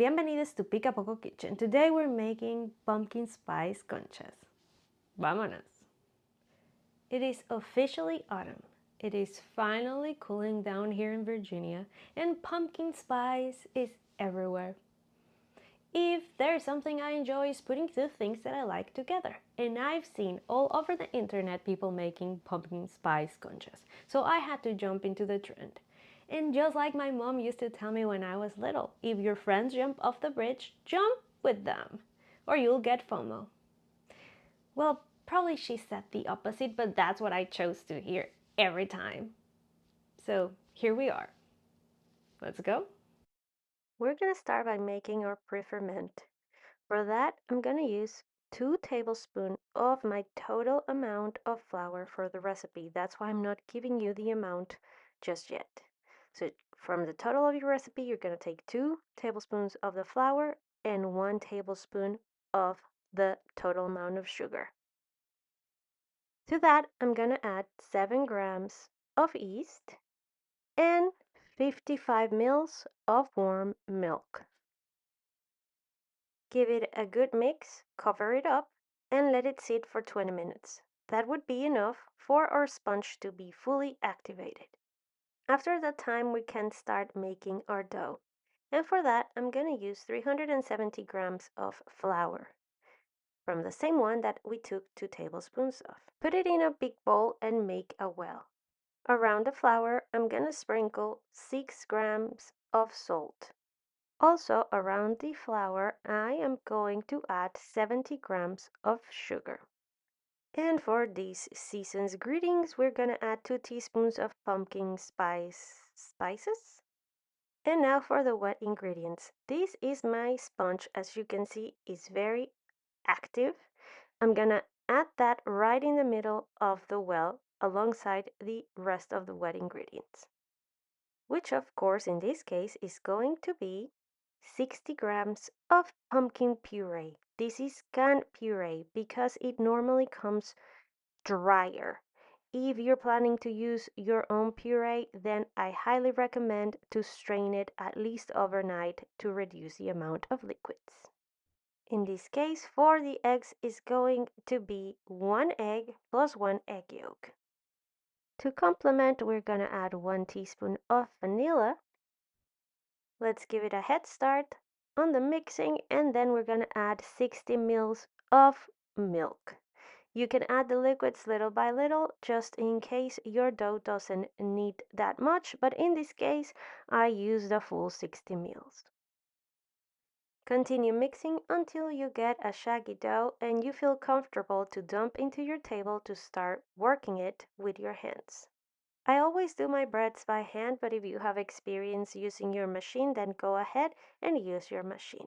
Bienvenidos to Pica Poco Kitchen. Today we're making pumpkin spice conchas. Vámonos! It is officially autumn. It is finally cooling down here in Virginia, and pumpkin spice is everywhere. If there's something I enjoy is putting two things that I like together. And I've seen all over the internet people making pumpkin spice conchas. So I had to jump into the trend. And just like my mom used to tell me when I was little, if your friends jump off the bridge, jump with them, or you'll get FOMO. Well, probably she said the opposite, but that's what I chose to hear every time. So here we are. Let's go. We're gonna start by making our pre-ferment. For that, I'm gonna use 2 tablespoons of my total amount of flour for the recipe. That's why I'm not giving you the amount just yet. So from the total of your recipe, you're gonna take 2 tablespoons of the flour and 1 tablespoon of the total amount of sugar. To that, I'm gonna add 7 grams of yeast and 55 mils of warm milk. Give it a good mix, cover it up, and let it sit for 20 minutes. That would be enough for our sponge to be fully activated. After that time, we can start making our dough. And for that, I'm going to use 370 grams of flour from the same one that we took 2 tablespoons of. Put it in a big bowl and make a well. Around the flour, I'm going to sprinkle 6 grams of salt. Also, around the flour, I am going to add 70 grams of sugar. And for these season's greetings, we're gonna add 2 teaspoons of pumpkin spices. And now for the wet ingredients. This is my sponge, as you can see, is very active. I'm gonna add that right in the middle of the well alongside the rest of the wet ingredients, which of course in this case is going to be 60 grams of pumpkin puree. This is canned puree because it normally comes drier. If you're planning to use your own puree, then I highly recommend to strain it at least overnight to reduce the amount of liquids. In this case, for the eggs is going to be 1 egg plus 1 egg yolk. To complement, we're going to add 1 teaspoon of vanilla. Let's give it a head start on the mixing, and then we're going to add 60 mils of milk. You can add the liquids little by little just in case your dough doesn't need that much, but in this case I use the full 60 mils. Continue mixing until you get a shaggy dough and you feel comfortable to dump into your table to start working it with your hands. I always do my breads by hand, but if you have experience using your machine, then go ahead and use your machine.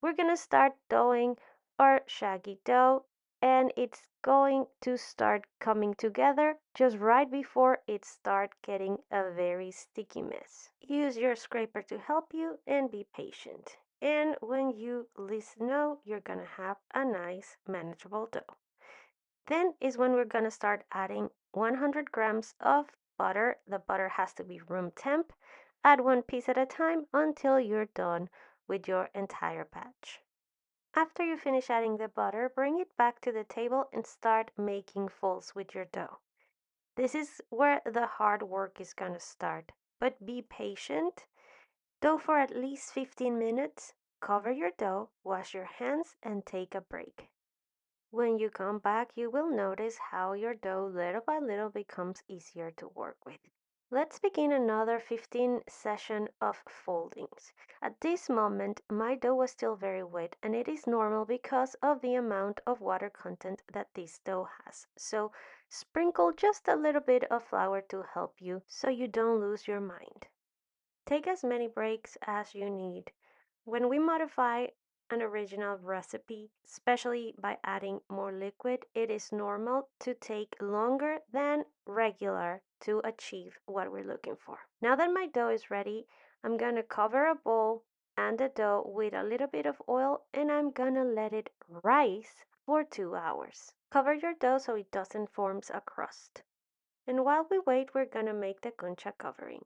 We're gonna start doughing our shaggy dough, and it's going to start coming together just right before it starts getting a very sticky mess. Use your scraper to help you and be patient. And when you least know, you're gonna have a nice manageable dough. Then is when we're gonna start adding 100 grams of butter. The butter has to be room temp. Add 1 piece at a time until you're done with your entire batch. After you finish adding the butter, bring it back to the table and start making folds with your dough. This is where the hard work is gonna start, but be patient. Dough for at least 15 minutes. Cover your dough, wash your hands, and take a break. When you come back, you will notice how your dough little by little becomes easier to work with. Let's begin another 15 session of foldings. At this moment, my dough was still very wet, and it is normal because of the amount of water content that this dough has. So sprinkle just a little bit of flour to help you so you don't lose your mind. Take as many breaks as you need. When we modify an original recipe, especially by adding more liquid, it is normal to take longer than regular to achieve what we're looking for. Now that my dough is ready, I'm gonna cover a bowl and the dough with a little bit of oil, and I'm gonna let it rise for 2 hours. Cover your dough so it doesn't form a crust. And while we wait, we're gonna make the concha covering.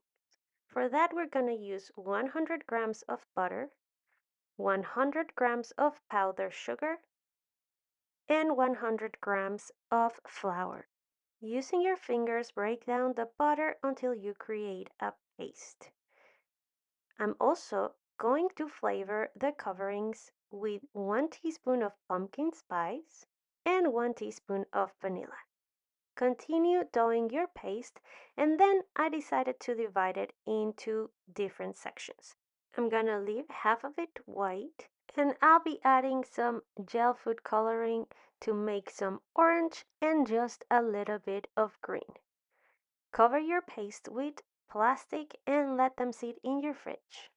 For that, we're gonna use 100 grams of butter, 100 grams of powdered sugar, and 100 grams of flour. Using your fingers, break down the butter until you create a paste. I'm also going to flavor the coverings with 1 teaspoon of pumpkin spice and 1 teaspoon of vanilla. Continue doing your paste, and then I decided to divide it into different sections. I'm gonna leave half of it white, and I'll be adding some gel food coloring to make some orange and just a little bit of green. Cover your paste with plastic and let them sit in your fridge.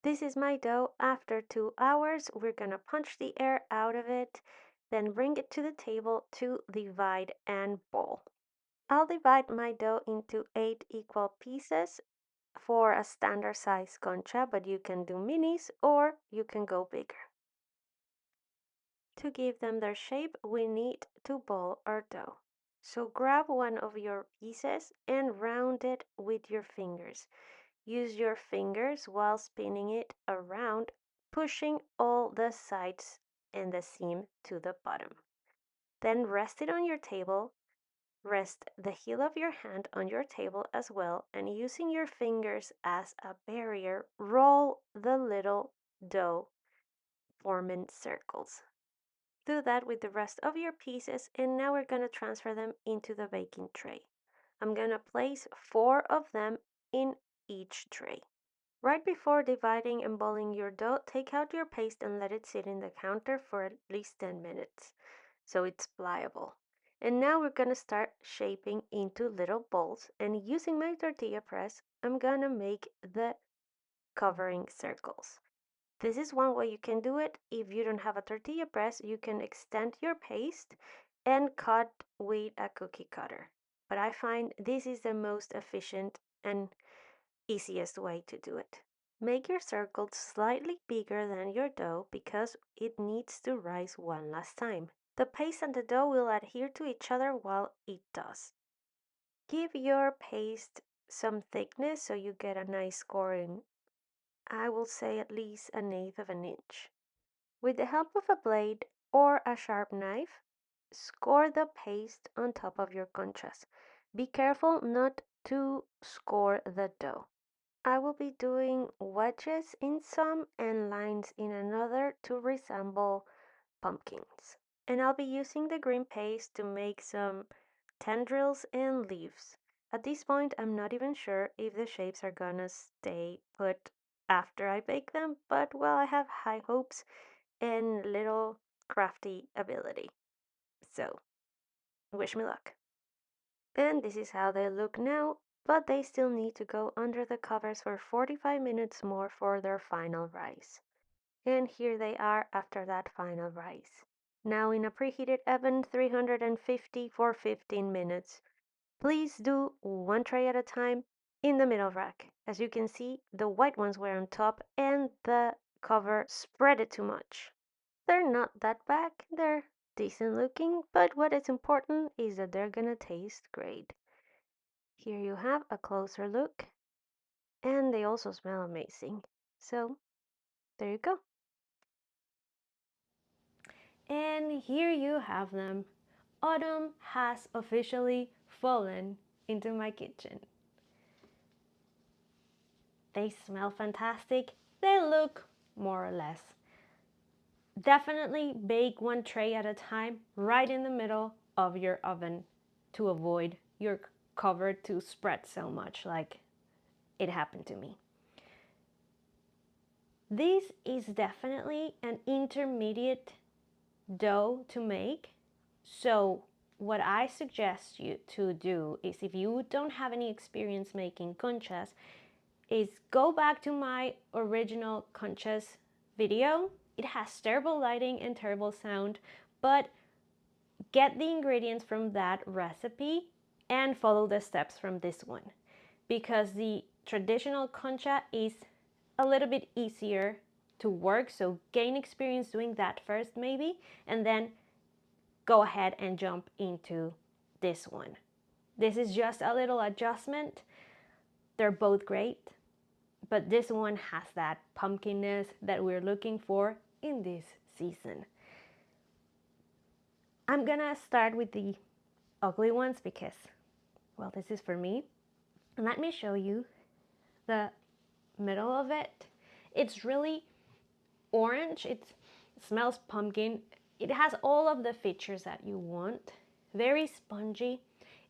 This is my dough. After 2 hours, we're gonna punch the air out of it, then bring it to the table to divide and bowl. I'll divide my dough into 8 equal pieces for a standard size concha, but you can do minis or you can go bigger. To give them their shape, we need to ball our dough. So grab one of your pieces and round it with your fingers. Use your fingers while spinning it around, pushing all the sides and the seam to the bottom. Then rest it on your table. Rest the heel of your hand on your table as well, and using your fingers as a barrier, roll the little dough, forming circles. Do that with the rest of your pieces, and now we're going to transfer them into the baking tray. I'm going to place 4 of them in each tray. Right before dividing and balling your dough, take out your paste and let it sit in the counter for at least 10 minutes so it's pliable. And now we're gonna start shaping into little balls, and using my tortilla press, I'm gonna make the covering circles. This is one way you can do it. If you don't have a tortilla press, you can extend your paste and cut with a cookie cutter. But I find this is the most efficient and easiest way to do it. Make your circles slightly bigger than your dough because it needs to rise one last time. The paste and the dough will adhere to each other while it does. Give your paste some thickness so you get a nice scoring. I will say at least 1/8 of an inch. With the help of a blade or a sharp knife, score the paste on top of your conchas. Be careful not to score the dough. I will be doing wedges in some and lines in another to resemble pumpkins. And I'll be using the green paste to make some tendrils and leaves. At this point, I'm not even sure if the shapes are gonna stay put after I bake them, but well, I have high hopes and little crafty ability. So, wish me luck. And this is how they look now, but they still need to go under the covers for 45 minutes more for their final rise. And here they are after that final rise. Now in a preheated oven 350 for 15 minutes. Please do one tray at a time in the middle rack. As you can see, the white ones were on top and the cover spread it too much. They're not that bad, they're decent looking, but what is important is that they're gonna taste great. Here you have a closer look, and they also smell amazing. So, there you go. And here you have them. Autumn has officially fallen into my kitchen. They smell fantastic. They look more or less. Definitely bake one tray at a time right in the middle of your oven to avoid your cover to spread so much like it happened to me. This is definitely an intermediate dough to make. So what I suggest you to do is, if you don't have any experience making conchas, is go back to my original conchas video. It has terrible lighting and terrible sound, but get the ingredients from that recipe and follow the steps from this one, because the traditional concha is a little bit easier to work, so gain experience doing that first maybe, and then go ahead and jump into this one. This is just a little adjustment. They're both great, but this one has that pumpkinness that we're looking for in this season. I'm gonna start with the ugly ones because, well, this is for me. And let me show you the middle of it. It's really orange. It smells pumpkin. It has all of the features that you want. Very spongy.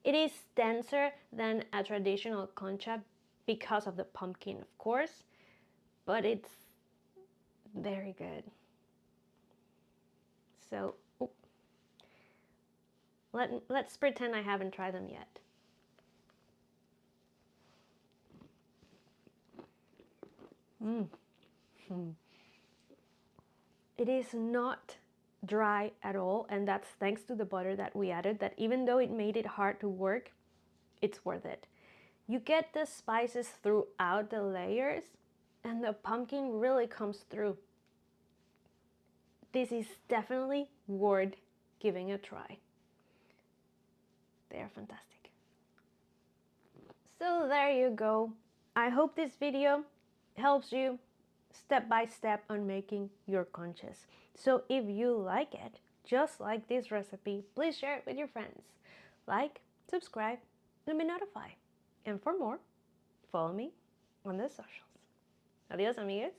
It is denser than a traditional concha because of the pumpkin, of course, but it's very good. So let's pretend I haven't tried them yet. It is not dry at all, and that's thanks to the butter that we added, that even though it made it hard to work, it's worth it. You get the spices throughout the layers, and the pumpkin really comes through. This is definitely worth giving a try. They're fantastic. So there you go. I hope this video helps you step by step on making your conchas. So if you like it, just like this recipe, please share it with your friends. Like, subscribe, and be notified. And for more, follow me on the socials. Adios, amigos.